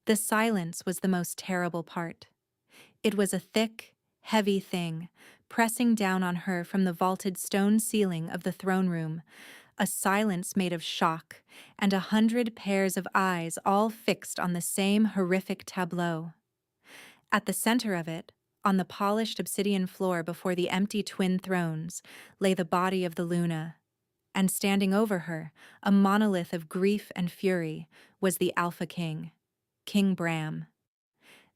The silence was the most terrible part. It was a thick, heavy thing, pressing down on her from the vaulted stone ceiling of the throne room, a silence made of shock, and 100 pairs of eyes all fixed on the same horrific tableau. At the center of it, on the polished obsidian floor before the empty twin thrones, lay the body of the Luna, and standing over her, a monolith of grief and fury, was the Alpha King, King Bram.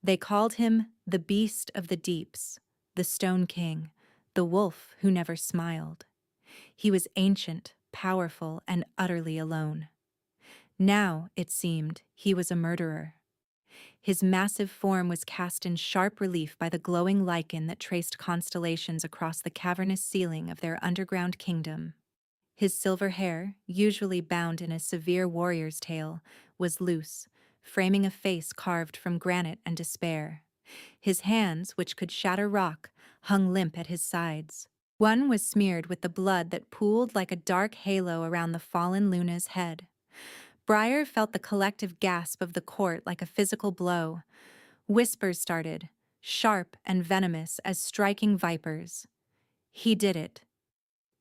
They called him the Beast of the Deeps, the Stone King, the wolf who never smiled. He was ancient, powerful, and utterly alone. Now, it seemed, he was a murderer. His massive form was cast in sharp relief by the glowing lichen that traced constellations across the cavernous ceiling of their underground kingdom. His silver hair, usually bound in a severe warrior's tale, was loose, framing a face carved from granite and despair. His hands, which could shatter rock, hung limp at his sides. One was smeared with the blood that pooled like a dark halo around the fallen Luna's head. Briar felt the collective gasp of the court like a physical blow. Whispers started, sharp and venomous as striking vipers. He did it.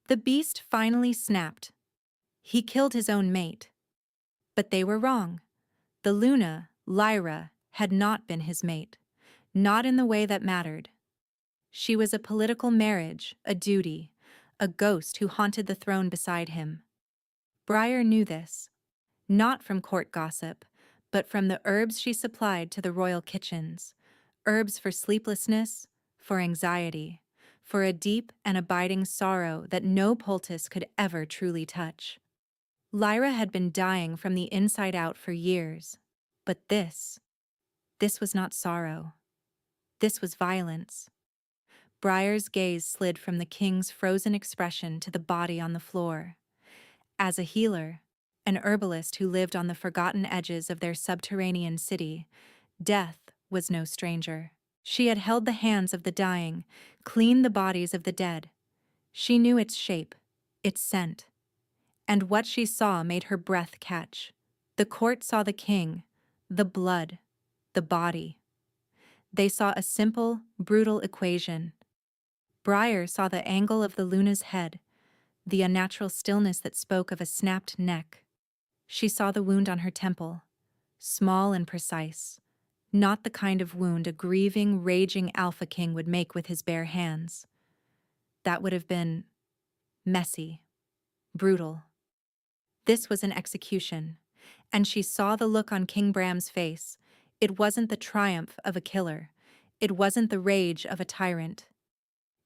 The beast finally snapped. He killed his own mate. But they were wrong. The Luna, Lyra, had not been his mate. Not in the way that mattered. She was a political marriage, a duty, a ghost who haunted the throne beside him. Briar knew this. Not from court gossip, but from the herbs she supplied to the royal kitchens. Herbs for sleeplessness, for anxiety, for a deep and abiding sorrow that no poultice could ever truly touch. Lyra had been dying from the inside out for years, but this was not sorrow. This was violence. Briar's gaze slid from the king's frozen expression to the body on the floor. As a healer, an herbalist who lived on the forgotten edges of their subterranean city, death was no stranger. She had held the hands of the dying, cleaned the bodies of the dead. She knew its shape, its scent. And what she saw made her breath catch. The court saw the king, the blood, the body. They saw a simple, brutal equation. Briar saw the angle of the Luna's head, the unnatural stillness that spoke of a snapped neck. She saw the wound on her temple, small and precise, not the kind of wound a grieving, raging Alpha King would make with his bare hands. That would have been messy, brutal. This was an execution, and she saw the look on King Bram's face. It wasn't the triumph of a killer. It wasn't the rage of a tyrant.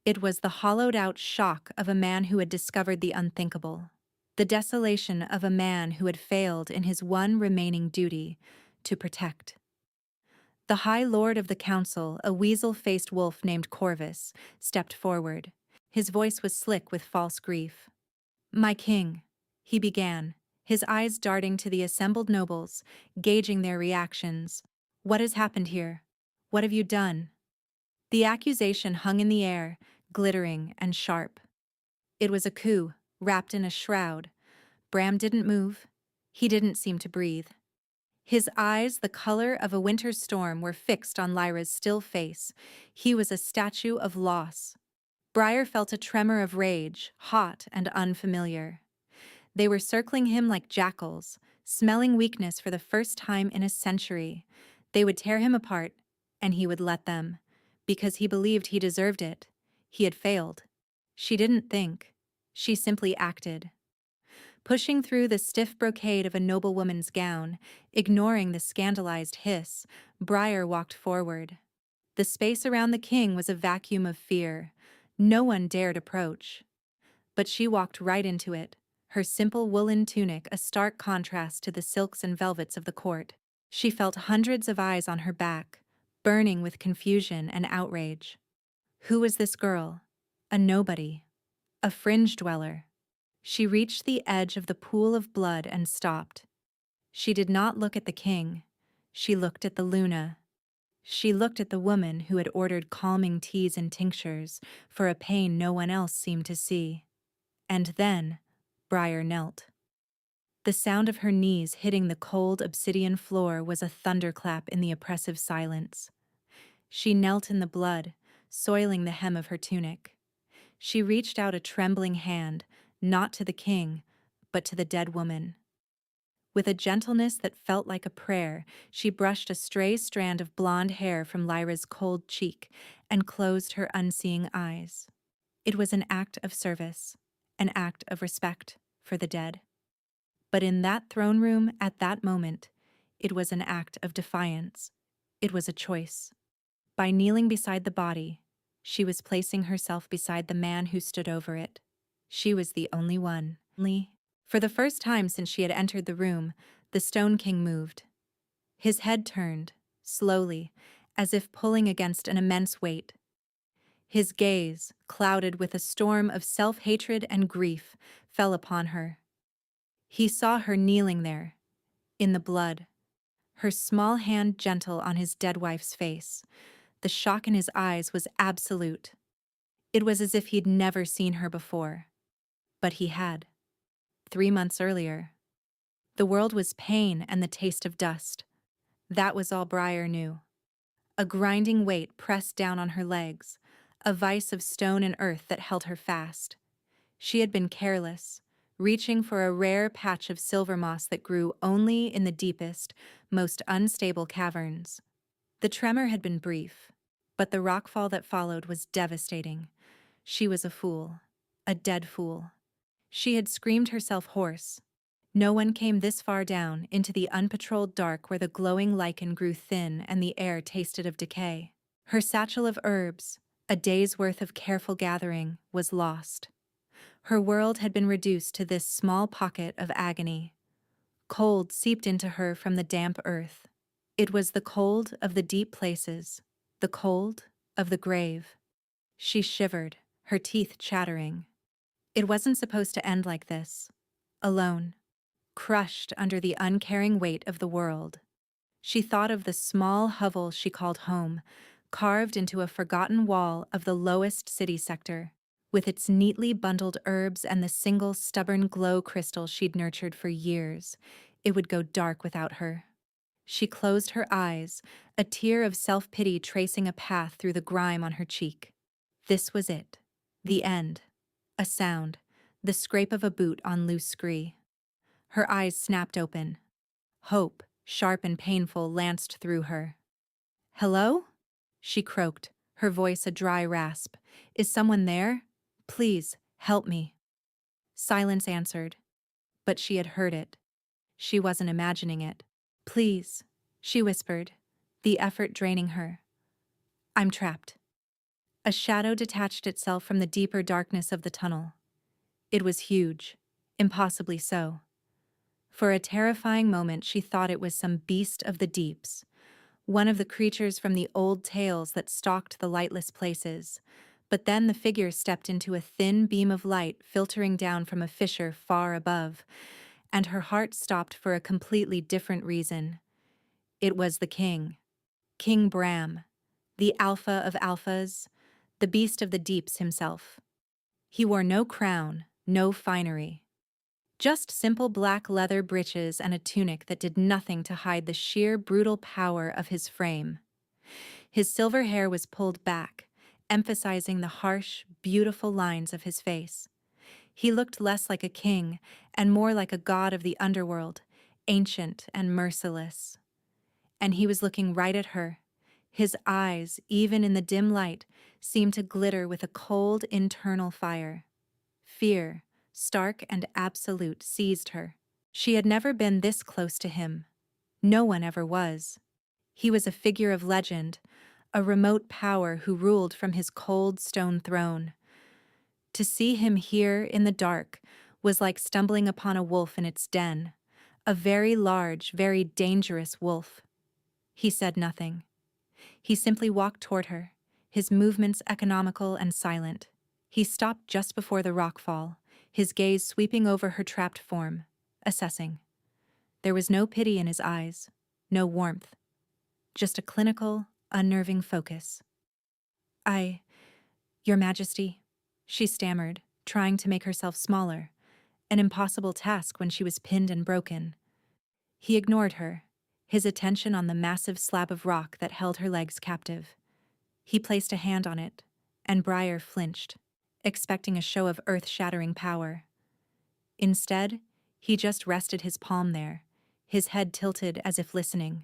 It was the hollowed-out shock of a man who had discovered the unthinkable. The desolation of a man who had failed in his one remaining duty, to protect. The High Lord of the Council, a weasel-faced wolf named Corvus, stepped forward. His voice was slick with false grief. "My king," he began, his eyes darting to the assembled nobles, gauging their reactions. "What has happened here? What have you done?" The accusation hung in the air, glittering and sharp. It was a coup, wrapped in a shroud. Bram didn't move. He didn't seem to breathe. His eyes, the color of a winter storm, were fixed on Lyra's still face. He was a statue of loss. Briar felt a tremor of rage, hot and unfamiliar. They were circling him like jackals, smelling weakness for the first time in a century. They would tear him apart, and he would let them, because he believed he deserved it. He had failed. She didn't think. She simply acted. Pushing through the stiff brocade of a noblewoman's gown, ignoring the scandalized hiss, Briar walked forward. The space around the king was a vacuum of fear. No one dared approach. But she walked right into it, her simple woolen tunic a stark contrast to the silks and velvets of the court. She felt hundreds of eyes on her back, burning with confusion and outrage. Who was this girl? A nobody. A fringe dweller. She reached the edge of the pool of blood and stopped. She did not look at the king. She looked at the Luna. She looked at the woman who had ordered calming teas and tinctures for a pain no one else seemed to see. And then, Briar knelt. The sound of her knees hitting the cold obsidian floor was a thunderclap in the oppressive silence. She knelt in the blood, soiling the hem of her tunic. She reached out a trembling hand, not to the king, but to the dead woman. With a gentleness that felt like a prayer, she brushed a stray strand of blonde hair from Lyra's cold cheek and closed her unseeing eyes. It was an act of service, an act of respect for the dead. But in that throne room at that moment, it was an act of defiance. It was a choice. By kneeling beside the body, she was placing herself beside the man who stood over it. She was the only one. For the first time since she had entered the room, the Stone King moved. His head turned, slowly, as if pulling against an immense weight. His gaze, clouded with a storm of self-hatred and grief, fell upon her. He saw her kneeling there, in the blood, her small hand gentle on his dead wife's face. The shock in his eyes was absolute. It was as if he'd never seen her before. But he had. 3 months earlier. The world was pain and the taste of dust. That was all Briar knew. A grinding weight pressed down on her legs, a vice of stone and earth that held her fast. She had been careless, reaching for a rare patch of silver moss that grew only in the deepest, most unstable caverns. The tremor had been brief, but the rockfall that followed was devastating. She was a fool, a dead fool. She had screamed herself hoarse. No one came this far down into the unpatrolled dark where the glowing lichen grew thin and the air tasted of decay. Her satchel of herbs, a day's worth of careful gathering, was lost. Her world had been reduced to this small pocket of agony. Cold seeped into her from the damp earth. It was the cold of the deep places, the cold of the grave. She shivered, her teeth chattering. It wasn't supposed to end like this. Alone, crushed under the uncaring weight of the world. She thought of the small hovel she called home, carved into a forgotten wall of the lowest city sector, with its neatly bundled herbs and the single stubborn glow crystal she'd nurtured for years. It would go dark without her. She closed her eyes, a tear of self-pity tracing a path through the grime on her cheek. This was it. The end. A sound, the scrape of a boot on loose scree. Her eyes snapped open. Hope, sharp and painful, lanced through her. "Hello?" she croaked, her voice a dry rasp. "Is someone there? Please, help me." Silence answered, but she had heard it. She wasn't imagining it. "Please," she whispered, the effort draining her. "I'm trapped." A shadow detached itself from the deeper darkness of the tunnel. It was huge, impossibly so. For a terrifying moment she thought it was some beast of the deeps, one of the creatures from the old tales that stalked the lightless places. But then the figure stepped into a thin beam of light filtering down from a fissure far above, and her heart stopped for a completely different reason. It was the king. King Bram, the alpha of alphas, the beast of the deeps himself. He wore no crown, no finery. Just simple black leather breeches and a tunic that did nothing to hide the sheer brutal power of his frame. His silver hair was pulled back, emphasizing the harsh, beautiful lines of his face. He looked less like a king and more like a god of the underworld, ancient and merciless. And he was looking right at her. His eyes, even in the dim light, seemed to glitter with a cold internal fire. Fear, stark and absolute, seized her. She had never been this close to him. No one ever was. He was a figure of legend, a remote power who ruled from his cold stone throne. To see him here in the dark was like stumbling upon a wolf in its den, a very large, very dangerous wolf. He said nothing. He simply walked toward her, his movements economical and silent. He stopped just before the rockfall, his gaze sweeping over her trapped form, assessing. There was no pity in his eyes, no warmth, just a clinical, unnerving focus. Your Majesty," she stammered, trying to make herself smaller, an impossible task when she was pinned and broken. He ignored her, his attention on the massive slab of rock that held her legs captive. He placed a hand on it, and Briar flinched, expecting a show of earth-shattering power. Instead, he just rested his palm there, his head tilted as if listening.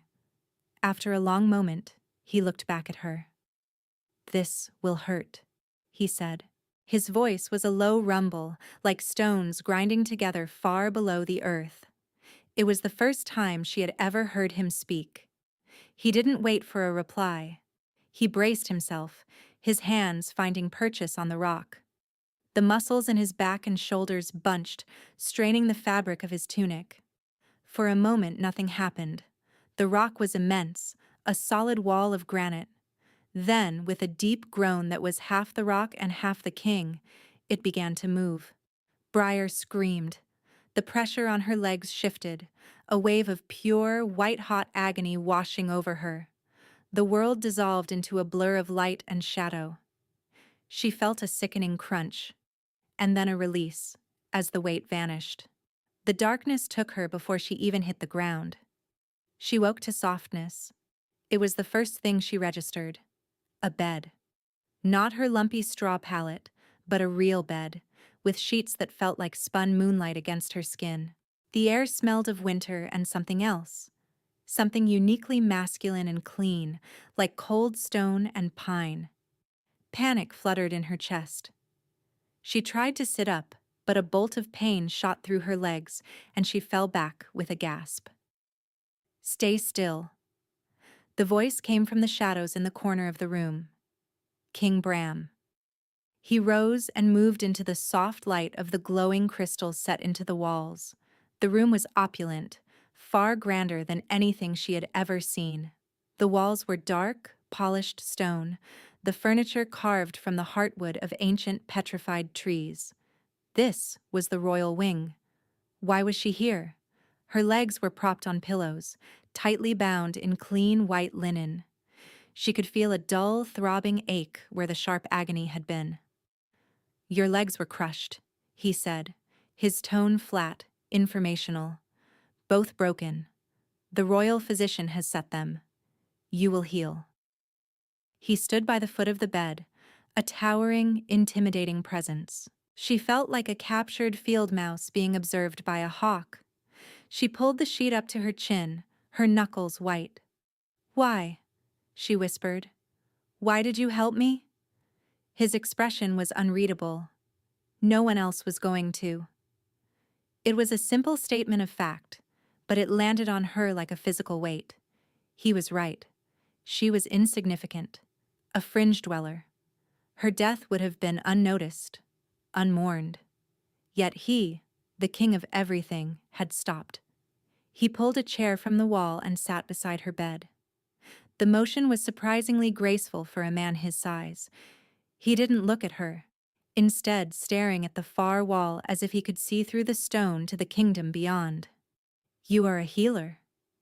After a long moment, he looked back at her. "This will hurt," he said. His voice was a low rumble, like stones grinding together far below the earth. It was the first time she had ever heard him speak. He didn't wait for a reply. He braced himself, his hands finding purchase on the rock. The muscles in his back and shoulders bunched, straining the fabric of his tunic. For a moment, nothing happened. The rock was immense, a solid wall of granite. Then, with a deep groan that was half the rock and half the king, it began to move. Briar screamed. The pressure on her legs shifted, a wave of pure, white-hot agony washing over her. The world dissolved into a blur of light and shadow. She felt a sickening crunch, and then a release, as the weight vanished. The darkness took her before she even hit the ground. She woke to softness. It was the first thing she registered. A bed. Not her lumpy straw pallet, but a real bed, with sheets that felt like spun moonlight against her skin. The air smelled of winter and something else. Something uniquely masculine and clean, like cold stone and pine. Panic fluttered in her chest. She tried to sit up, but a bolt of pain shot through her legs, and she fell back with a gasp. "Stay still." The voice came from the shadows in the corner of the room. King Bram. He rose and moved into the soft light of the glowing crystals set into the walls. The room was opulent, far grander than anything she had ever seen. The walls were dark, polished stone, the furniture carved from the heartwood of ancient petrified trees. This was the royal wing. Why was she here? Her legs were propped on pillows, tightly bound in clean white linen. She could feel a dull, throbbing ache where the sharp agony had been. "Your legs were crushed," he said, his tone flat, informational. "Both broken. The royal physician has set them. You will heal." He stood by the foot of the bed, a towering, intimidating presence. She felt like a captured field mouse being observed by a hawk. She pulled the sheet up to her chin, her knuckles white. "Why?" she whispered. "Why did you help me?" His expression was unreadable. No one else was going to. It was a simple statement of fact, but it landed on her like a physical weight. He was right. She was insignificant, a fringe dweller. Her death would have been unnoticed, unmourned. Yet he, the king of everything, had stopped. He pulled a chair from the wall and sat beside her bed. The motion was surprisingly graceful for a man his size. He didn't look at her, instead staring at the far wall as if he could see through the stone to the kingdom beyond. "You are a healer,"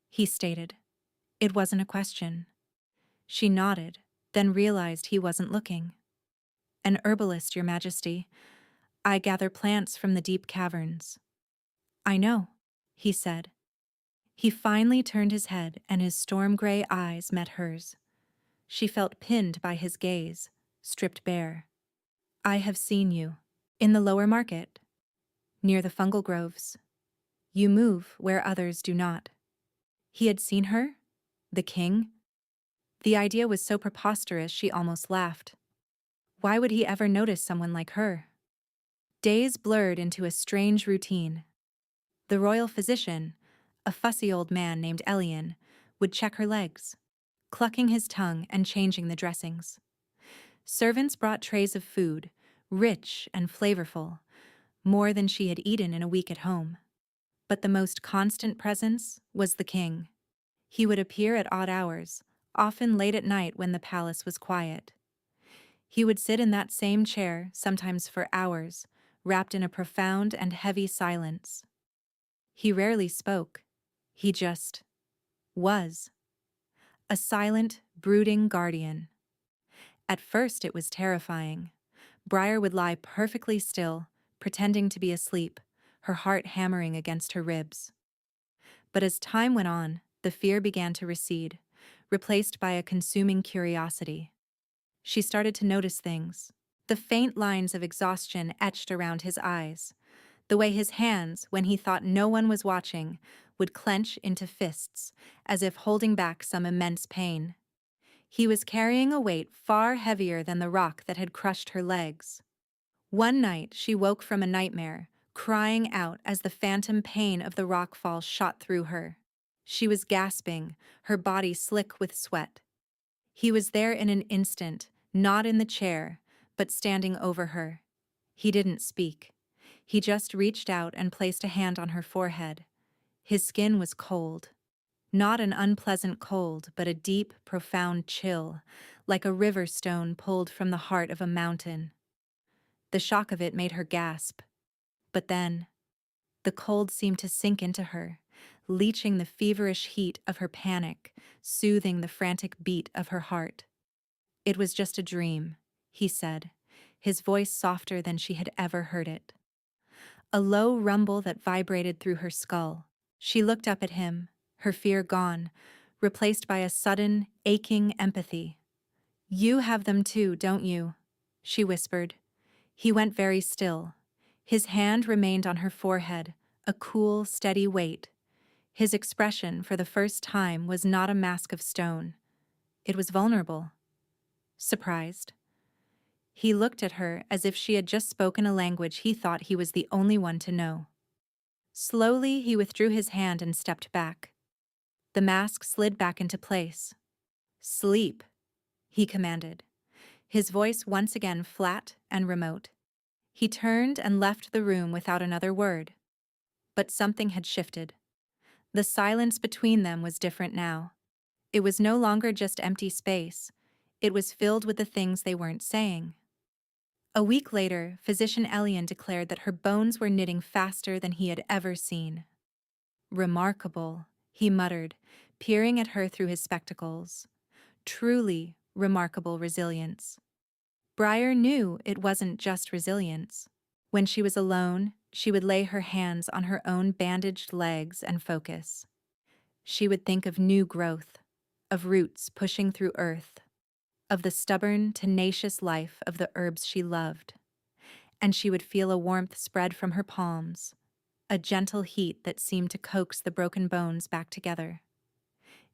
he stated. It wasn't a question. She nodded, then realized he wasn't looking. "An herbalist, Your Majesty. I gather plants from the deep caverns." "I know," he said. He finally turned his head and his storm-gray eyes met hers. She felt pinned by his gaze, stripped bare. "I have seen you. In the lower market. Near the fungal groves. You move where others do not." He had seen her? The king? The idea was so preposterous she almost laughed. Why would he ever notice someone like her? Days blurred into a strange routine. The royal physician, a fussy old man named Elian, would check her legs, clucking his tongue and changing the dressings. Servants brought trays of food, rich and flavorful, more than she had eaten in a week at home. But the most constant presence was the king. He would appear at odd hours, often late at night when the palace was quiet. He would sit in that same chair, sometimes for hours, wrapped in a profound and heavy silence. He rarely spoke. He just was. A silent, brooding guardian. At first it was terrifying. Briar would lie perfectly still, pretending to be asleep, her heart hammering against her ribs. But as time went on, the fear began to recede, replaced by a consuming curiosity. She started to notice things. The faint lines of exhaustion etched around his eyes, the way his hands, when he thought no one was watching, would clench into fists, as if holding back some immense pain. He was carrying a weight far heavier than the rock that had crushed her legs. One night she woke from a nightmare, crying out as the phantom pain of the rockfall shot through her. She was gasping, her body slick with sweat. He was there in an instant, not in the chair, but standing over her. He didn't speak. He just reached out and placed a hand on her forehead. His skin was cold. Not an unpleasant cold, but a deep, profound chill, like a river stone pulled from the heart of a mountain. The shock of it made her gasp. But then, the cold seemed to sink into her, leaching the feverish heat of her panic, soothing the frantic beat of her heart. "It was just a dream," he said, his voice softer than she had ever heard it. A low rumble that vibrated through her skull. She looked up at him, her fear gone, replaced by a sudden, aching empathy. "You have them too, don't you?" she whispered. He went very still. His hand remained on her forehead, a cool, steady weight. His expression, for the first time, was not a mask of stone. It was vulnerable. Surprised. He looked at her as if she had just spoken a language he thought he was the only one to know. Slowly, he withdrew his hand and stepped back. The mask slid back into place. "Sleep," he commanded, his voice once again flat and remote. He turned and left the room without another word. But something had shifted. The silence between them was different now. It was no longer just empty space. It was filled with the things they weren't saying. A week later, physician Elian declared that her bones were knitting faster than he had ever seen. "Remarkable," he muttered, peering at her through his spectacles. "Truly remarkable resilience." Briar knew it wasn't just resilience. When she was alone, she would lay her hands on her own bandaged legs and focus. She would think of new growth, of roots pushing through earth, of the stubborn, tenacious life of the herbs she loved. And she would feel a warmth spread from her palms, a gentle heat that seemed to coax the broken bones back together.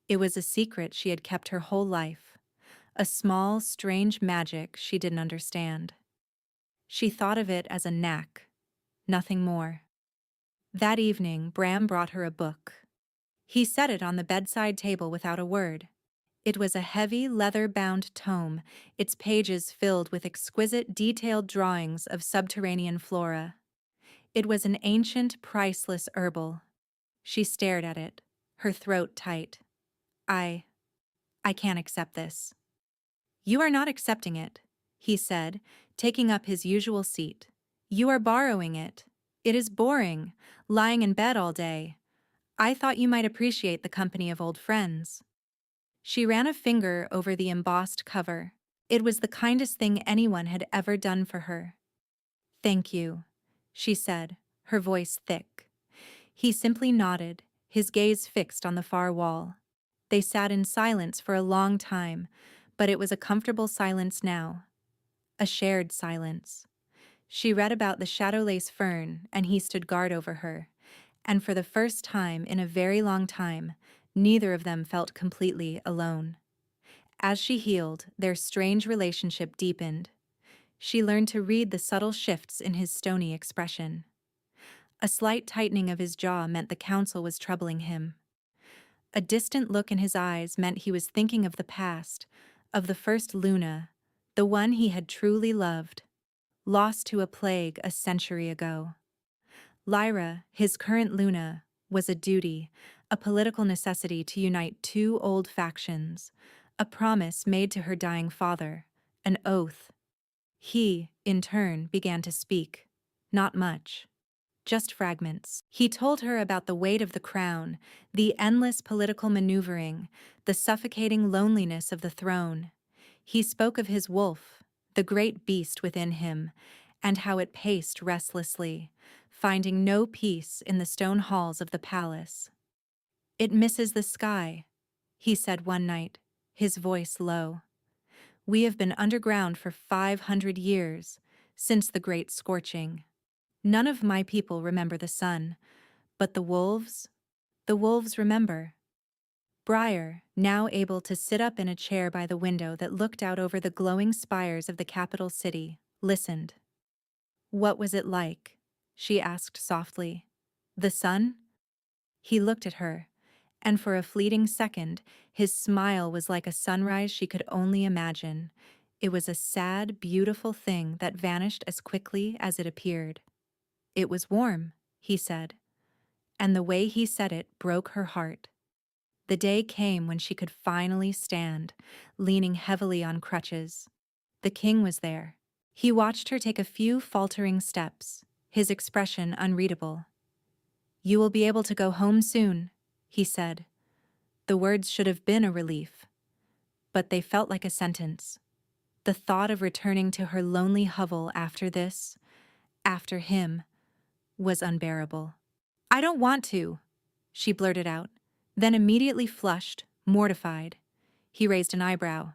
It was a secret she had kept her whole life, a small, strange magic she didn't understand. She thought of it as a knack, nothing more. That evening, Bram brought her a book. He set it on the bedside table without a word. It was a heavy, leather-bound tome, its pages filled with exquisite, detailed drawings of subterranean flora. It was an ancient, priceless herbal. She stared at it, her throat tight. I can't accept this." "You are not accepting it," he said, taking up his usual seat. "You are borrowing it. It is boring, lying in bed all day. I thought you might appreciate the company of old friends." She ran a finger over the embossed cover. It was the kindest thing anyone had ever done for her. "Thank you," she said, her voice thick. He simply nodded, his gaze fixed on the far wall. They sat in silence for a long time, but it was a comfortable silence now. A shared silence. She read about the shadowlace fern, and he stood guard over her. And for the first time in a very long time, neither of them felt completely alone. As she healed, their strange relationship deepened. She learned to read the subtle shifts in his stony expression. A slight tightening of his jaw meant the counsel was troubling him. A distant look in his eyes meant he was thinking of the past, of the first Luna, the one he had truly loved, lost to a plague a century ago. Lyra, his current Luna, was a duty, a political necessity to unite two old factions, a promise made to her dying father, an oath. He, in turn, began to speak. Not much. Just fragments. He told her about the weight of the crown, the endless political maneuvering, the suffocating loneliness of the throne. He spoke of his wolf, the great beast within him, and how it paced restlessly, finding no peace in the stone halls of the palace. "It misses the sky," he said one night, his voice low. "We have been underground for 500 years, since the great scorching. None of my people remember the sun, but the wolves remember." Briar, now able to sit up in a chair by the window that looked out over the glowing spires of the capital city, listened. "What was it like?" she asked softly. "The sun?" He looked at her, and for a fleeting second, his smile was like a sunrise she could only imagine. It was a sad, beautiful thing that vanished as quickly as it appeared. "It was warm," he said, and the way he said it broke her heart. The day came when she could finally stand, leaning heavily on crutches. The king was there. He watched her take a few faltering steps, his expression unreadable. "You will be able to go home soon," he said. The words should have been a relief, but they felt like a sentence. The thought of returning to her lonely hovel after this, after him, was unbearable. "I don't want to," she blurted out, then immediately flushed, mortified. He raised an eyebrow.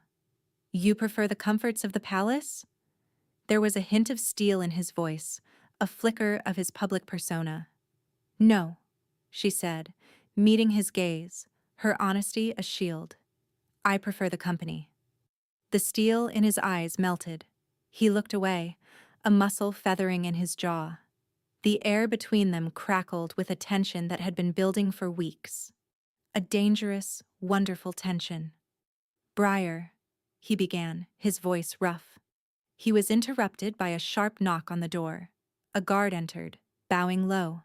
"You prefer the comforts of the palace?" There was a hint of steel in his voice, a flicker of his public persona. "No," she said, meeting his gaze, her honesty a shield. "I prefer the company." The steel in his eyes melted. He looked away, a muscle feathering in his jaw. The air between them crackled with a tension that had been building for weeks. A dangerous, wonderful tension. "Briar," he began, his voice rough. He was interrupted by a sharp knock on the door. A guard entered, bowing low.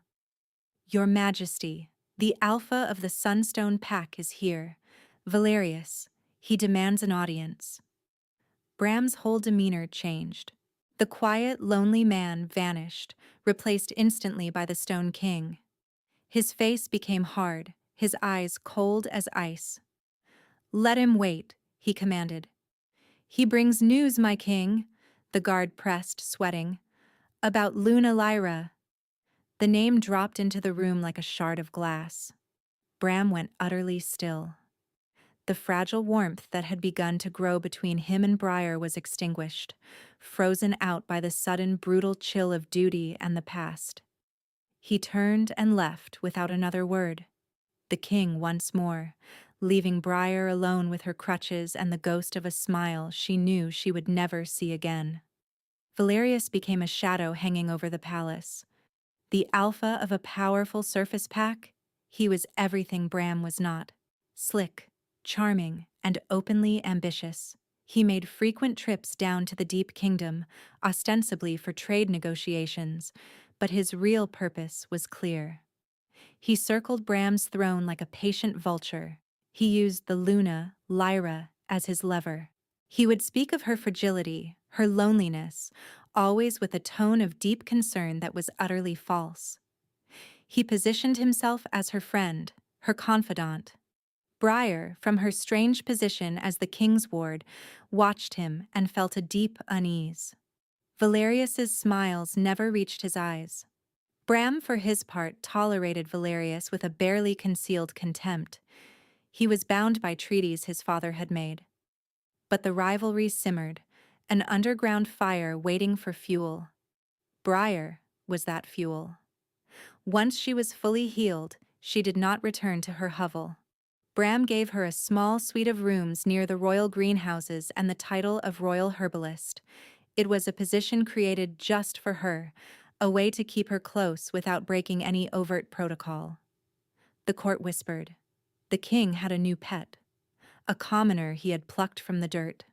"Your Majesty, the Alpha of the Sunstone Pack is here. Valerius. He demands an audience." Bram's whole demeanor changed. The quiet, lonely man vanished, replaced instantly by the Stone King. His face became hard, his eyes cold as ice. "Let him wait," he commanded. "He brings news, my king," the guard pressed, sweating. "About Luna Lyra." The name dropped into the room like a shard of glass. Bram went utterly still. The fragile warmth that had begun to grow between him and Briar was extinguished, frozen out by the sudden brutal chill of duty and the past. He turned and left without another word. The king once more, leaving Briar alone with her crutches and the ghost of a smile she knew she would never see again. Valerius became a shadow hanging over the palace. The alpha of a powerful surface pack, he was everything Bram was not. Slick, charming, and openly ambitious. He made frequent trips down to the Deep Kingdom, ostensibly for trade negotiations, but his real purpose was clear. He circled Bram's throne like a patient vulture. He used the Luna, Lyra, as his lever. He would speak of her fragility, her loneliness, always with a tone of deep concern that was utterly false. He positioned himself as her friend, her confidant. Briar, from her strange position as the king's ward, watched him and felt a deep unease. Valerius's smiles never reached his eyes. Bram, for his part, tolerated Valerius with a barely concealed contempt. He was bound by treaties his father had made. But the rivalry simmered, an underground fire waiting for fuel. Briar was that fuel. Once she was fully healed, she did not return to her hovel. Bram gave her a small suite of rooms near the royal greenhouses and the title of royal herbalist. It was a position created just for her, a way to keep her close without breaking any overt protocol. The court whispered. The king had a new pet, a commoner he had plucked from the dirt.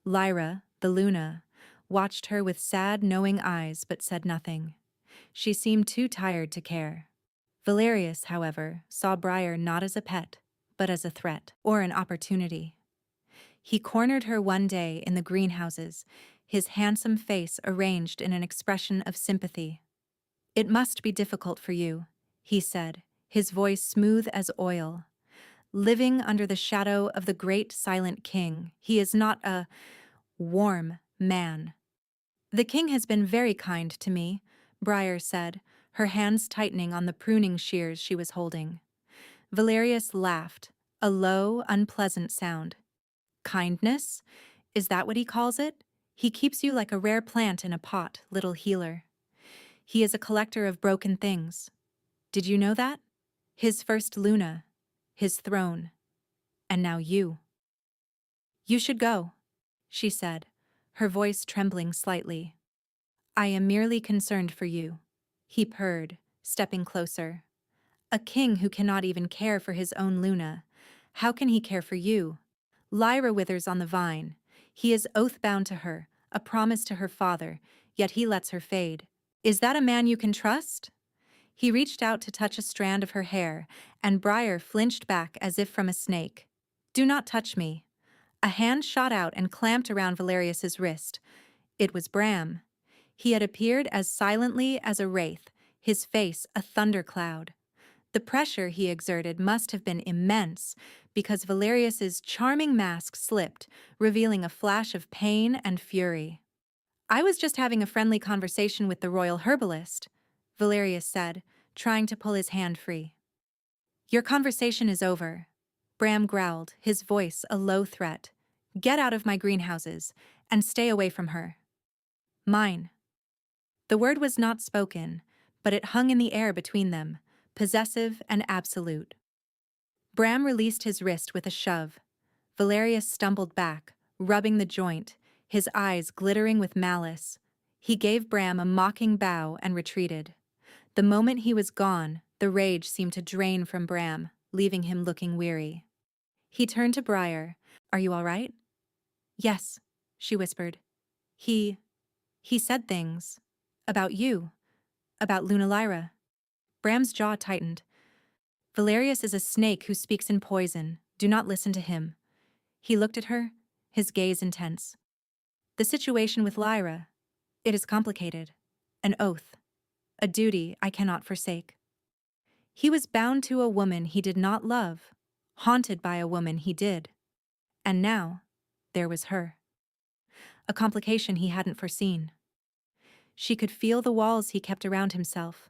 Lyra, the Luna, watched her with sad, knowing eyes but said nothing. She seemed too tired to care. Valerius, however, saw Briar not as a pet, but as a threat or an opportunity. He cornered her one day in the greenhouses, his handsome face arranged in an expression of sympathy. "It must be difficult for you," he said, his voice smooth as oil. "Living under the shadow of the great silent king, he is not a warm man." The king has been very kind to me, Briar said, her hands tightening on the pruning shears she was holding. Valerius laughed, a low, unpleasant sound. Kindness? Is that what he calls it? He keeps you like a rare plant in a pot, little healer. He is a collector of broken things. Did you know that? His first Luna, his throne, and now you. You should go, she said, her voice trembling slightly. I am merely concerned for you, he purred, stepping closer. A king who cannot even care for his own Luna. How can he care for you? Lyra withers on the vine. He is oath-bound to her, a promise to her father, yet he lets her fade. Is that a man you can trust? He reached out to touch a strand of her hair, and Briar flinched back as if from a snake. Do not touch me. A hand shot out and clamped around Valerius's wrist. It was Bram. He had appeared as silently as a wraith, his face a thundercloud. The pressure he exerted must have been immense, because Valerius's charming mask slipped, revealing a flash of pain and fury. I was just having a friendly conversation with the royal herbalist, Valerius said, trying to pull his hand free. Your conversation is over, Bram growled, his voice a low threat. Get out of my greenhouses, and stay away from her. Mine. The word was not spoken, but it hung in the air between them, possessive and absolute. Bram released his wrist with a shove. Valerius stumbled back, rubbing the joint, his eyes glittering with malice. He gave Bram a mocking bow and retreated. The moment he was gone, the rage seemed to drain from Bram, leaving him looking weary. He turned to Briar. Are you all right? Yes, she whispered. He said things. About you. About Luna Lyra. Bram's jaw tightened. Valerius is a snake who speaks in poison. Do not listen to him. He looked at her, his gaze intense. The situation with Lyra. It is complicated. An oath. A duty I cannot forsake. He was bound to a woman he did not love, haunted by a woman he did. And now, there was her. A complication he hadn't foreseen. She could feel the walls he kept around himself,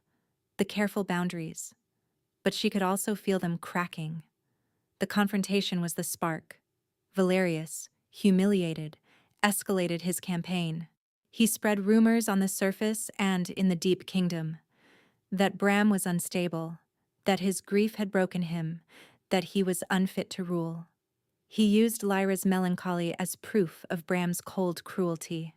the careful boundaries, but she could also feel them cracking. The confrontation was the spark. Valerius, humiliated, escalated his campaign. He spread rumors on the surface and in the deep kingdom. That Bram was unstable, that his grief had broken him, that he was unfit to rule. He used Lyra's melancholy as proof of Bram's cold cruelty.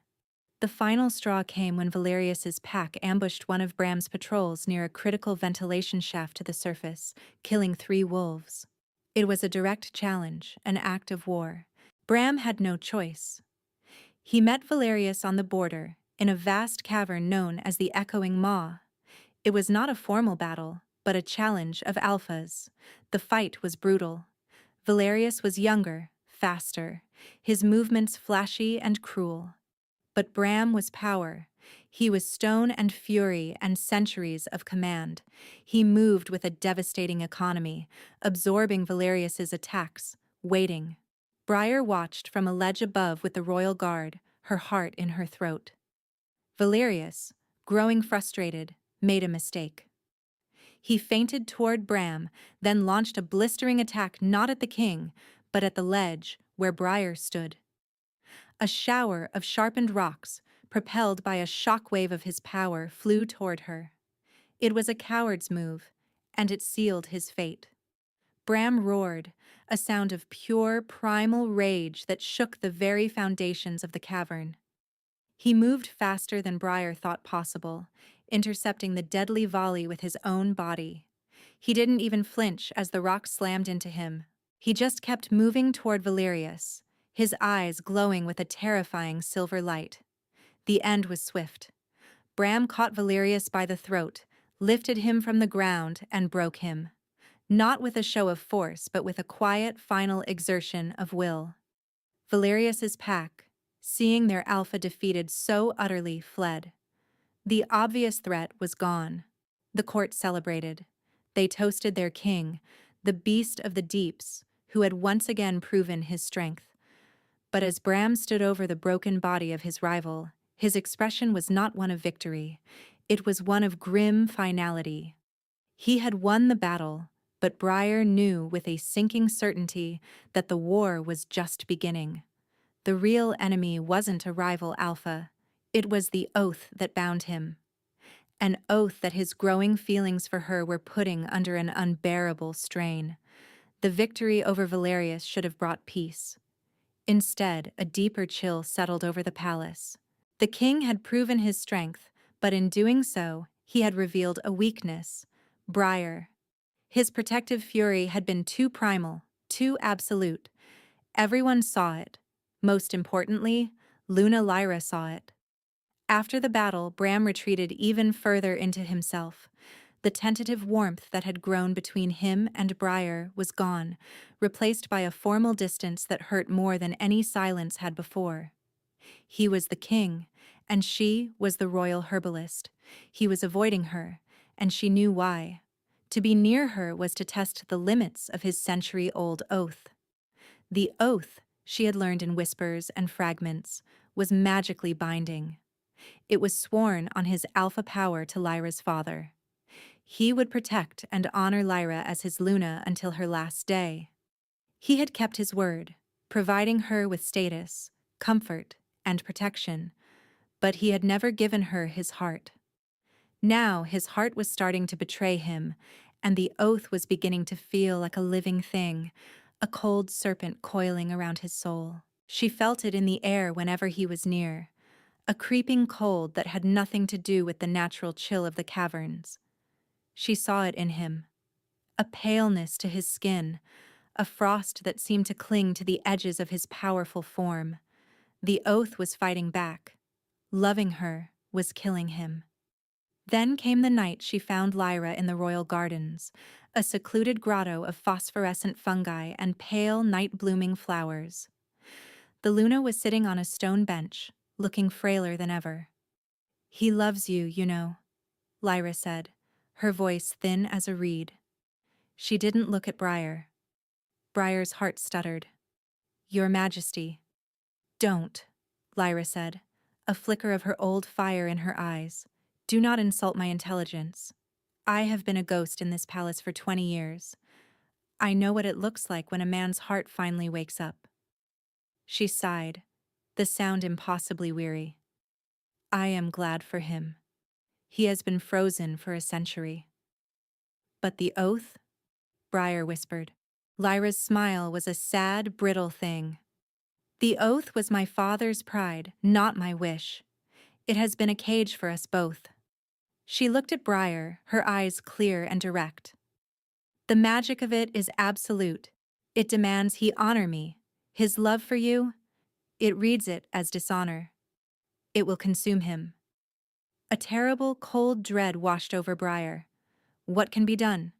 The final straw came when Valerius's pack ambushed one of Bram's patrols near a critical ventilation shaft to the surface, killing 3 wolves. It was a direct challenge, an act of war. Bram had no choice. He met Valerius on the border, in a vast cavern known as the Echoing Maw. It was not a formal battle, but a challenge of alphas. The fight was brutal. Valerius was younger, faster, his movements flashy and cruel. But Bram was power. He was stone and fury and centuries of command. He moved with a devastating economy, absorbing Valerius's attacks, waiting. Briar watched from a ledge above with the royal guard, her heart in her throat. Valerius, growing frustrated, made a mistake. He feinted toward Bram, then launched a blistering attack not at the king, but at the ledge where Briar stood. A shower of sharpened rocks, propelled by a shockwave of his power, flew toward her. It was a coward's move, and it sealed his fate. Bram roared, a sound of pure, primal rage that shook the very foundations of the cavern. He moved faster than Briar thought possible, intercepting the deadly volley with his own body. He didn't even flinch as the rock slammed into him. He just kept moving toward Valerius, his eyes glowing with a terrifying silver light. The end was swift. Bram caught Valerius by the throat, lifted him from the ground, and broke him. Not with a show of force, but with a quiet, final exertion of will. Valerius's pack, seeing their alpha defeated so utterly, fled. The obvious threat was gone. The court celebrated. They toasted their king, the beast of the deeps, who had once again proven his strength. But as Bram stood over the broken body of his rival, His expression was not one of victory. It was one of grim finality. He had won the battle, but Briar knew with a sinking certainty that the war was just beginning. The real enemy wasn't a rival alpha. It was the oath that bound him. An oath that his growing feelings for her were putting under an unbearable strain. The victory over Valerius should have brought peace. Instead, a deeper chill settled over the palace. The king had proven his strength, but in doing so, he had revealed a weakness. Briar. His protective fury had been too primal, too absolute. Everyone saw it. Most importantly, Luna Lyra saw it. After the battle, Bram retreated even further into himself. The tentative warmth that had grown between him and Briar was gone, replaced by a formal distance that hurt more than any silence had before. He was the king, and she was the royal herbalist. He was avoiding her, and she knew why. To be near her was to test the limits of his century-old oath. The oath, she had learned in whispers and fragments, was magically binding. It was sworn on his alpha power to Lyra's father. He would protect and honor Lyra as his Luna until her last day. He had kept his word, providing her with status, comfort, and protection, but he had never given her his heart. Now his heart was starting to betray him, and the oath was beginning to feel like a living thing, a cold serpent coiling around his soul. She felt it in the air whenever he was near, a creeping cold that had nothing to do with the natural chill of the caverns. She saw it in him, a paleness to his skin, a frost that seemed to cling to the edges of his powerful form. The oath was fighting back. Loving her was killing him. Then came the night she found Lyra in the royal gardens, a secluded grotto of phosphorescent fungi and pale night-blooming flowers. The Luna was sitting on a stone bench, looking frailer than ever. "He loves you, you know," Lyra said, her voice thin as a reed. She didn't look at Briar. Briar's heart stuttered. "Your Majesty." "Don't," Lyra said, a flicker of her old fire in her eyes. "Do not insult my intelligence. I have been a ghost in this palace for 20 years. I know what it looks like when a man's heart finally wakes up." She sighed, the sound impossibly weary. "I am glad for him. He has been frozen for a century." "But the oath?" Briar whispered. Lyra's smile was a sad, brittle thing. "The oath was my father's pride, not my wish. It has been a cage for us both." She looked at Briar, her eyes clear and direct. "The magic of it is absolute. It demands he honor me. His love for you, it reads it as dishonor. It will consume him." A terrible, cold dread washed over Briar. What can be done?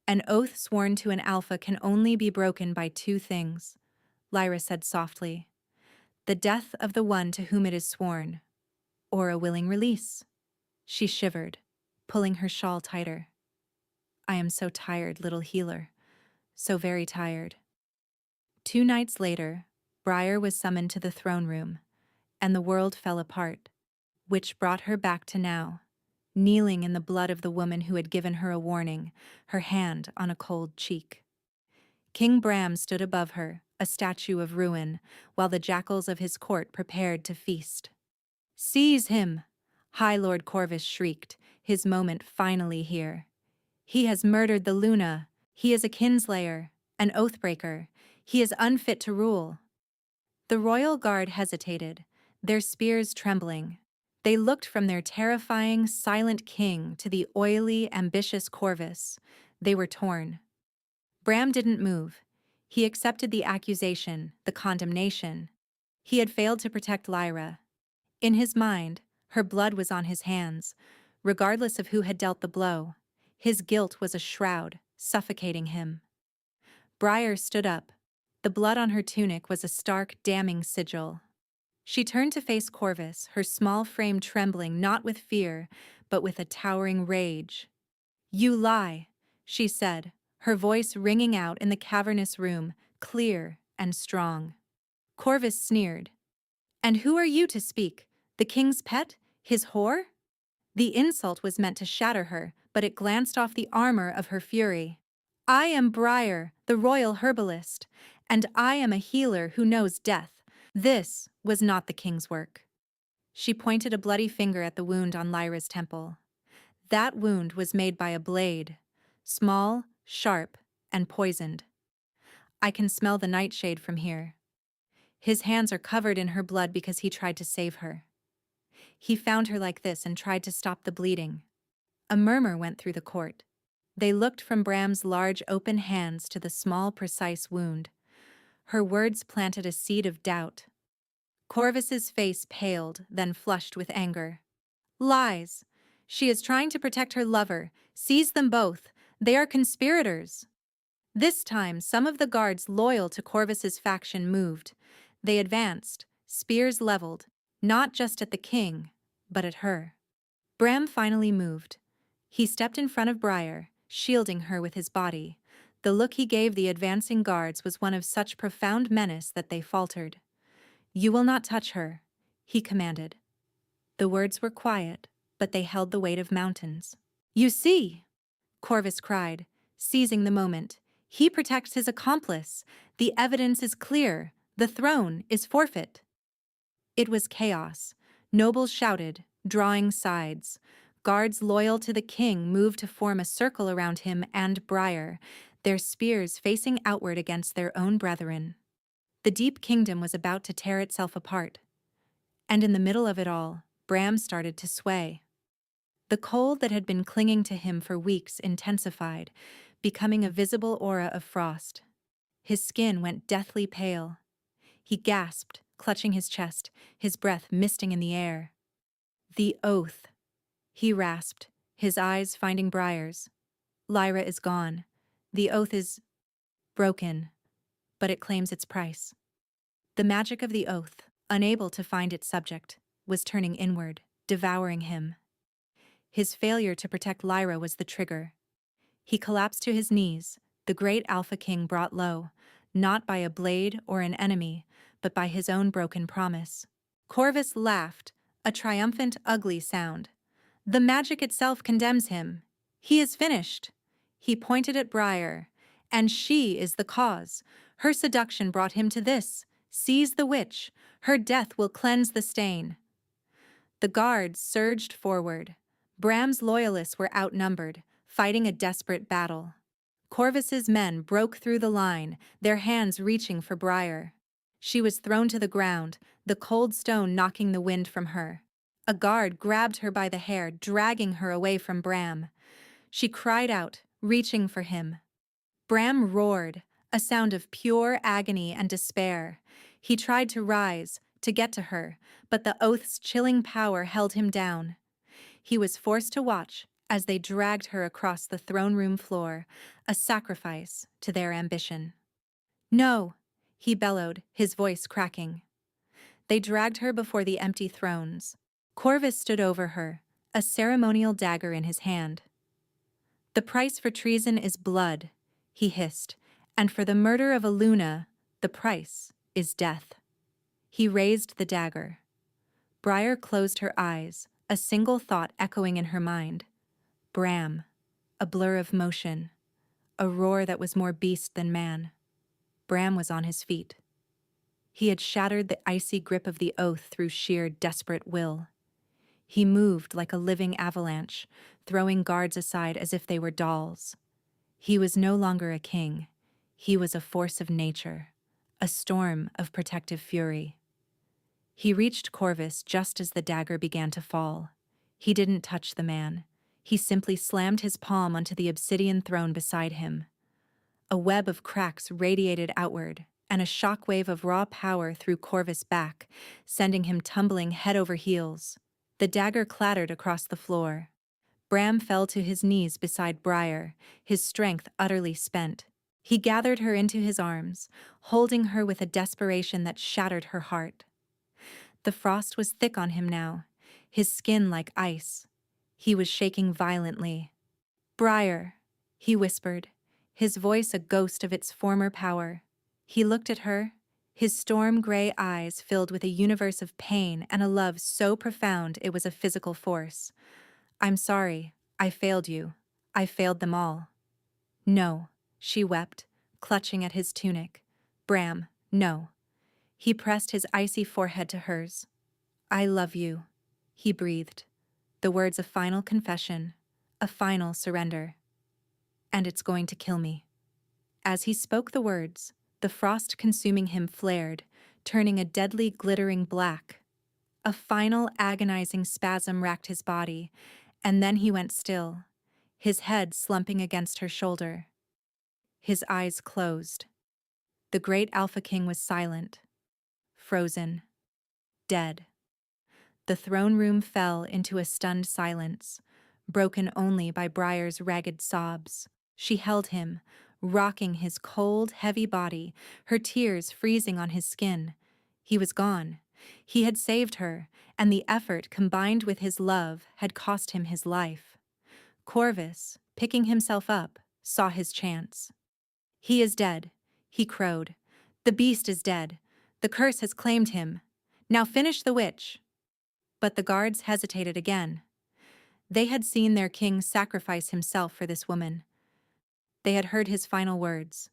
"An oath sworn to an alpha can only be broken by two things," Lyra said softly. "The death of the one to whom it is sworn, or a willing release." She shivered, pulling her shawl tighter. "I am so tired, little healer. So very tired." 2 nights later, Briar was summoned to the throne room, and the world fell apart, which brought her back to now, kneeling in the blood of the woman who had given her a warning, her hand on a cold cheek. King Bram stood above her, a statue of ruin, while the jackals of his court prepared to feast. "Seize him!" High Lord Corvus shrieked, his moment finally here. "He has murdered the Luna. He is a kinslayer, an oathbreaker. He is unfit to rule." The royal guard hesitated, their spears trembling. They looked from their terrifying, silent king to the oily, ambitious Corvus. They were torn. Bram didn't move. He accepted the accusation, the condemnation. He had failed to protect Lyra. In his mind, her blood was on his hands, regardless of who had dealt the blow. His guilt was a shroud, suffocating him. Briar stood up. The blood on her tunic was a stark, damning sigil. She turned to face Corvus, her small frame trembling not with fear, but with a towering rage. "You lie," she said, her voice ringing out in the cavernous room, clear and strong. Corvus sneered. "And who are you to speak? The king's pet? His whore? The insult was meant to shatter her, but it glanced off the armor of her fury. I am Briar, the royal herbalist, and I am a healer who knows death. This was not the king's work. She pointed a bloody finger at the wound on Lyra's temple. That wound was made by a blade, small, sharp, and poisoned. I can smell the nightshade from here. His hands are covered in her blood because he tried to save her. He found her like this and tried to stop the bleeding. A murmur went through the court. They looked from Bram's large open hands to the small, precise wound. Her words planted a seed of doubt. Corvus's face paled, then flushed with anger. Lies. She is trying to protect her lover. Seize them both. They are conspirators. This time, some of the guards loyal to Corvus's faction moved. They advanced, spears leveled, not just at the king, but at her. Bram finally moved. He stepped in front of Briar, shielding her with his body. The look he gave the advancing guards was one of such profound menace that they faltered. You will not touch her, he commanded. The words were quiet, but they held the weight of mountains. You see, Corvus cried, seizing the moment. He protects his accomplice. The evidence is clear. The throne is forfeit. It was chaos. Nobles shouted, drawing sides. Guards loyal to the king moved to form a circle around him and Briar, their spears facing outward against their own brethren. The deep kingdom was about to tear itself apart. And in the middle of it all, Bram started to sway. The cold that had been clinging to him for weeks intensified, becoming a visible aura of frost. His skin went deathly pale. He gasped, clutching his chest, his breath misting in the air. The oath, he rasped, his eyes finding Briar's. Lyra is gone. The oath is broken, but it claims its price. The magic of the oath, unable to find its subject, was turning inward, devouring him. His failure to protect Lyra was the trigger. He collapsed to his knees, the great Alpha King brought low, not by a blade or an enemy, but by his own broken promise. Corvus laughed, a triumphant, ugly sound. The magic itself condemns him. He is finished. He pointed at Briar. And she is the cause. Her seduction brought him to this. Seize the witch. Her death will cleanse the stain. The guards surged forward. Bram's loyalists were outnumbered, fighting a desperate battle. Corvus's men broke through the line, their hands reaching for Briar. She was thrown to the ground, the cold stone knocking the wind from her. A guard grabbed her by the hair, dragging her away from Bram. She cried out, reaching for him. Bram roared, a sound of pure agony and despair. He tried to rise, to get to her, but the oath's chilling power held him down. He was forced to watch as they dragged her across the throne room floor, a sacrifice to their ambition. No, he bellowed, his voice cracking. They dragged her before the empty thrones. Corvus stood over her, a ceremonial dagger in his hand. The price for treason is blood, he hissed, and for the murder of Aluna, the price is death. He raised the dagger. Briar closed her eyes, a single thought echoing in her mind. Bram, a blur of motion, a roar that was more beast than man. Bram was on his feet. He had shattered the icy grip of the oath through sheer desperate will. He moved like a living avalanche, throwing guards aside as if they were dolls. He was no longer a king. He was a force of nature, a storm of protective fury. He reached Corvus just as the dagger began to fall. He didn't touch the man. He simply slammed his palm onto the obsidian throne beside him. A web of cracks radiated outward, and a shockwave of raw power threw Corvus back, sending him tumbling head over heels. The dagger clattered across the floor. Bram fell to his knees beside Briar, his strength utterly spent. He gathered her into his arms, holding her with a desperation that shattered her heart. The frost was thick on him now, his skin like ice. He was shaking violently. Briar, he whispered, his voice a ghost of its former power. He looked at her, His storm-gray eyes filled with a universe of pain and a love so profound it was a physical force. "I'm sorry, I failed you. I failed them all." "No," she wept, clutching at his tunic. "Bram, no." He pressed his icy forehead to hers. "I love you," he breathed, the words of final confession, a final surrender. "And it's going to kill me." As he spoke the words, the frost consuming him flared, turning a deadly glittering black. A final agonizing spasm racked his body, and then he went still, his head slumping against her shoulder. His eyes closed. The great Alpha King was silent, frozen, dead. The throne room fell into a stunned silence, broken only by Briar's ragged sobs. She held him, rocking his cold, heavy body, her tears freezing on his skin. He was gone. He had saved her, and the effort combined with his love had cost him his life. Corvus, picking himself up, saw his chance. "He is dead," he crowed. "The beast is dead. The curse has claimed him. Now finish the witch." But the guards hesitated again. They had seen their king sacrifice himself for this woman. They had heard his final words.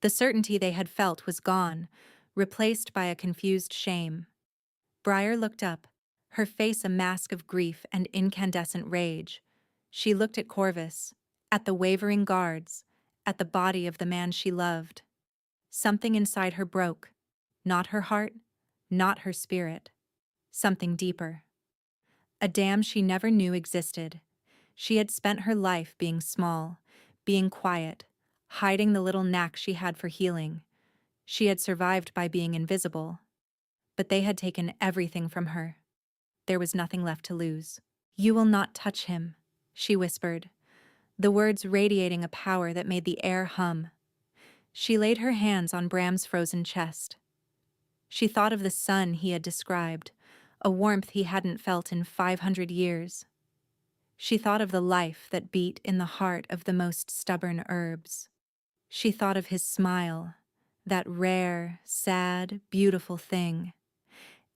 The certainty they had felt was gone, replaced by a confused shame. Briar looked up, her face a mask of grief and incandescent rage. She looked at Corvus, at the wavering guards, at the body of the man she loved. Something inside her broke. Not her heart, not her spirit. Something deeper. A dam she never knew existed. She had spent her life being small, being quiet, hiding the little knack she had for healing. She had survived by being invisible. But they had taken everything from her. There was nothing left to lose. "You will not touch him," she whispered, the words radiating a power that made the air hum. She laid her hands on Bram's frozen chest. She thought of the sun he had described, a warmth he hadn't felt in 500 years. She thought of the life that beat in the heart of the most stubborn herbs. She thought of his smile, that rare, sad, beautiful thing.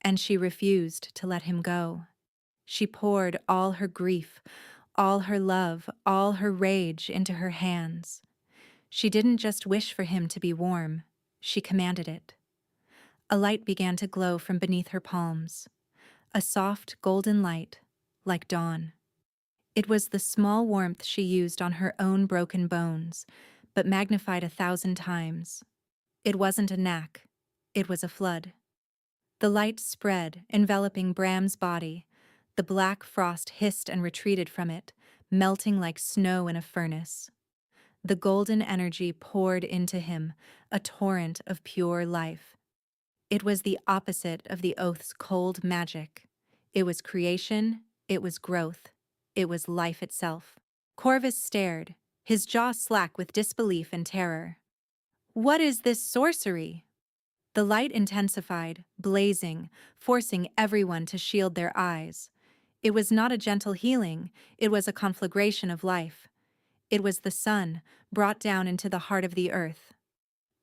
And she refused to let him go. She poured all her grief, all her love, all her rage into her hands. She didn't just wish for him to be warm, she commanded it. A light began to glow from beneath her palms, a soft golden light, like dawn. It was the small warmth she used on her own broken bones, but magnified 1,000 times. It wasn't a knack, it was a flood. The light spread, enveloping Bram's body. The black frost hissed and retreated from it, melting like snow in a furnace. The golden energy poured into him, a torrent of pure life. It was the opposite of the oath's cold magic. It was creation, it was growth, it was life itself. Corvus stared, his jaw slack with disbelief and terror. "What is this sorcery?" The light intensified, blazing, forcing everyone to shield their eyes. It was not a gentle healing, it was a conflagration of life. It was the sun, brought down into the heart of the earth.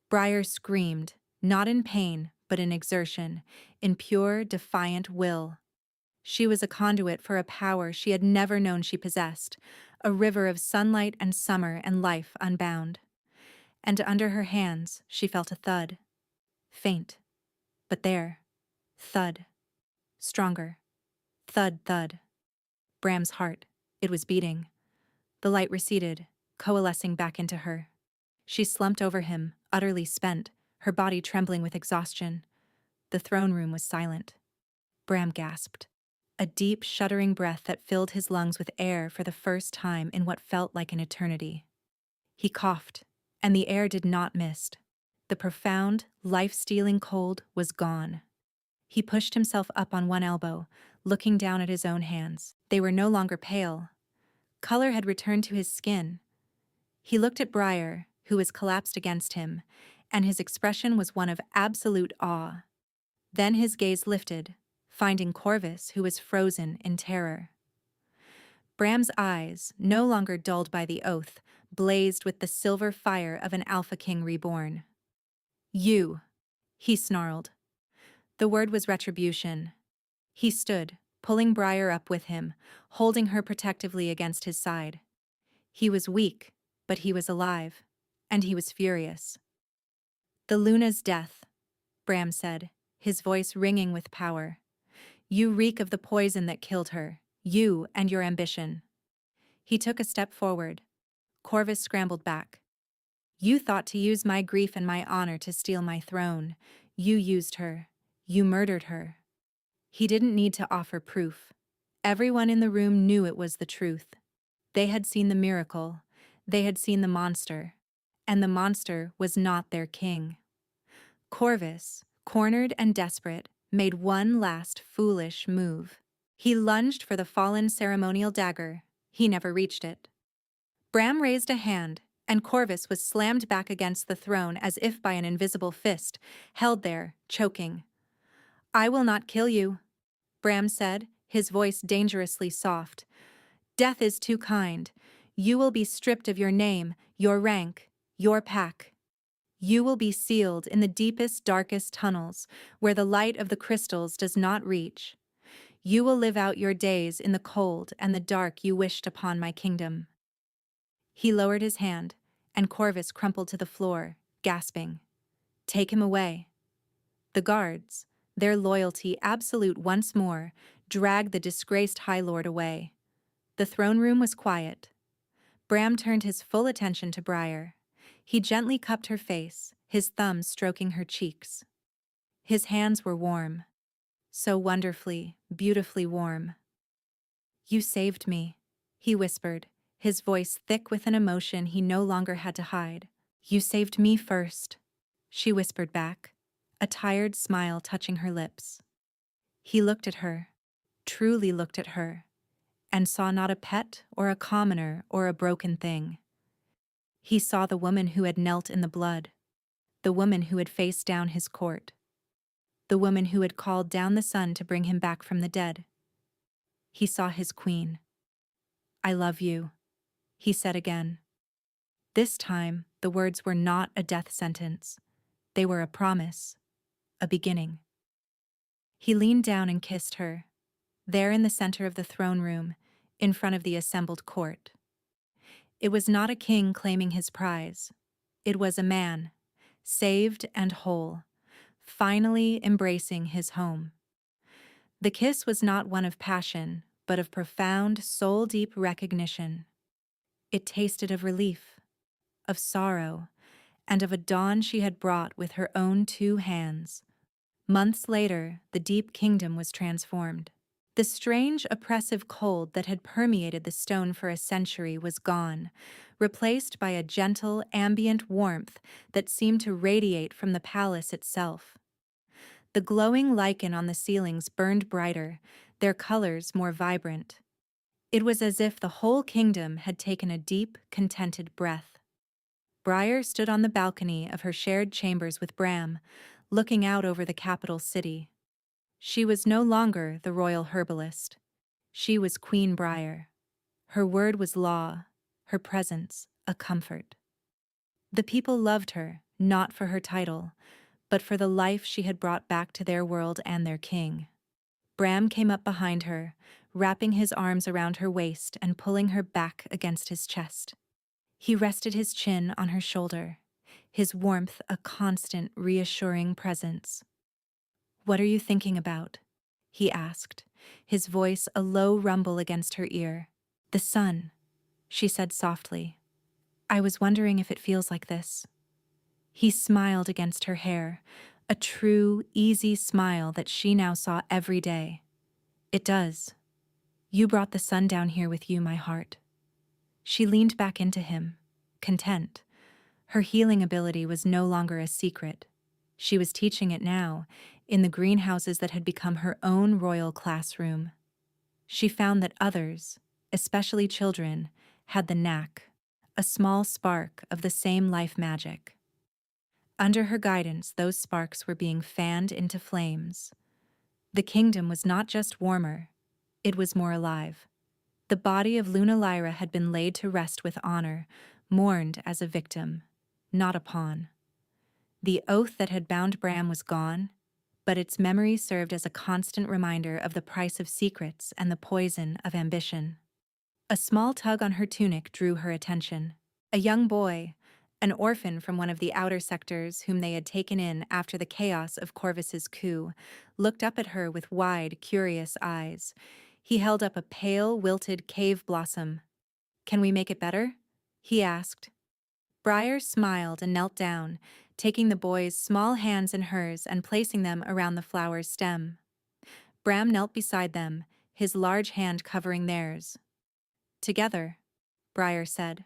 Briar screamed, not in pain, but in exertion, in pure, defiant will. She was a conduit for a power she had never known she possessed, a river of sunlight and summer and life unbound. And under her hands she felt a thud. Faint, but there. Thud. Stronger. Thud, thud. Bram's heart. It was beating. The light receded, coalescing back into her. She slumped over him, utterly spent, her body trembling with exhaustion. The throne room was silent. Bram gasped. A deep, shuddering breath that filled his lungs with air for the first time in what felt like an eternity. He coughed, and the air did not mist. The profound, life-stealing cold was gone. He pushed himself up on one elbow, looking down at his own hands. They were no longer pale. Color had returned to his skin. He looked at Briar, who was collapsed against him, and his expression was one of absolute awe. Then his gaze lifted, finding Corvus, who was frozen in terror. Bram's eyes, no longer dulled by the oath, blazed with the silver fire of an Alpha King reborn. "You," he snarled. The word was retribution. He stood, pulling Briar up with him, holding her protectively against his side. He was weak, but he was alive, and he was furious. "The Luna's death," Bram said, his voice ringing with power. "You reek of the poison that killed her, you and your ambition." He took a step forward. Corvus scrambled back. "You thought to use my grief and my honor to steal my throne. You used her. You murdered her." He didn't need to offer proof. Everyone in the room knew it was the truth. They had seen the miracle. They had seen the monster. And the monster was not their king. Corvus, cornered and desperate, made one last foolish move. He lunged for the fallen ceremonial dagger. He never reached it. Bram raised a hand, and Corvus was slammed back against the throne as if by an invisible fist, held there, choking. "I will not kill you," Bram said, his voice dangerously soft. "Death is too kind. You will be stripped of your name, your rank, your pack. You will be sealed in the deepest, darkest tunnels, where the light of the crystals does not reach. You will live out your days in the cold and the dark you wished upon my kingdom." He lowered his hand, and Corvus crumpled to the floor, gasping. "Take him away." The guards, their loyalty absolute once more, dragged the disgraced High Lord away. The throne room was quiet. Bram turned his full attention to Briar. He gently cupped her face, his thumbs stroking her cheeks. His hands were warm. So wonderfully, beautifully warm. "You saved me," he whispered, his voice thick with an emotion he no longer had to hide. "You saved me first," she whispered back, a tired smile touching her lips. He looked at her, truly looked at her, and saw not a pet or a commoner or a broken thing. He saw the woman who had knelt in the blood, the woman who had faced down his court, the woman who had called down the sun to bring him back from the dead. He saw his queen. "I love you," he said again. This time, the words were not a death sentence. They were a promise, a beginning. He leaned down and kissed her, there in the center of the throne room, in front of the assembled court. It was not a king claiming his prize. It was a man, saved and whole, finally embracing his home. The kiss was not one of passion, but of profound, soul-deep recognition. It tasted of relief, of sorrow, and of a dawn she had brought with her own 2 hands. Months later, the deep kingdom was transformed. The strange, oppressive cold that had permeated the stone for a century was gone, replaced by a gentle, ambient warmth that seemed to radiate from the palace itself. The glowing lichen on the ceilings burned brighter, their colors more vibrant. It was as if the whole kingdom had taken a deep, contented breath. Briar stood on the balcony of her shared chambers with Bram, looking out over the capital city. She was no longer the royal herbalist. She was Queen Briar. Her word was law, her presence a comfort. The people loved her, not for her title, but for the life she had brought back to their world and their king. Bram came up behind her, wrapping his arms around her waist and pulling her back against his chest. He rested his chin on her shoulder, his warmth a constant, reassuring presence. "What are you thinking about?" he asked, his voice a low rumble against her ear. "The sun," she said softly. "I was wondering if it feels like this." He smiled against her hair, a true, easy smile that she now saw every day. "It does. You brought the sun down here with you, my heart." She leaned back into him, content. Her healing ability was no longer a secret. She was teaching it now, in the greenhouses that had become her own royal classroom. She found that others, especially children, had the knack, a small spark of the same life magic. Under her guidance, those sparks were being fanned into flames. The kingdom was not just warmer, it was more alive. The body of Luna Lyra had been laid to rest with honor, mourned as a victim, not a pawn. The oath that had bound Bram was gone, but its memory served as a constant reminder of the price of secrets and the poison of ambition. A small tug on her tunic drew her attention. A young boy, an orphan from one of the outer sectors whom they had taken in after the chaos of Corvus's coup, looked up at her with wide, curious eyes. He held up a pale, wilted cave blossom. "Can we make it better?" he asked. Briar smiled and knelt down, taking the boy's small hands in hers and placing them around the flower's stem. Bram knelt beside them, his large hand covering theirs. "Together," Briar said.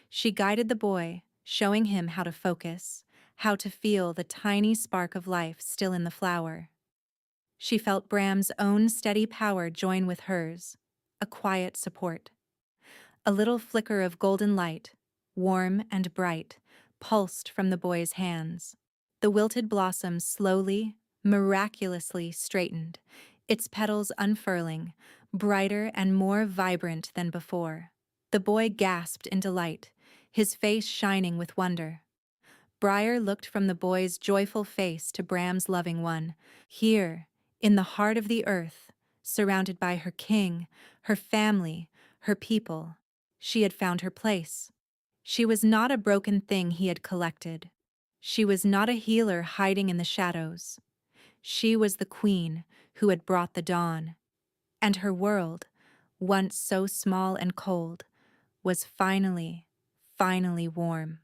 She guided the boy, showing him how to focus, how to feel the tiny spark of life still in the flower. She felt Bram's own steady power join with hers, a quiet support. A little flicker of golden light, warm and bright, pulsed from the boy's hands. The wilted blossom slowly, miraculously straightened, its petals unfurling, brighter and more vibrant than before. The boy gasped in delight, his face shining with wonder. Briar looked from the boy's joyful face to Bram's loving one. Here, in the heart of the earth, surrounded by her king, her family, her people, she had found her place. She was not a broken thing he had collected. She was not a healer hiding in the shadows. She was the queen who had brought the dawn. And her world, once so small and cold, was finally warm.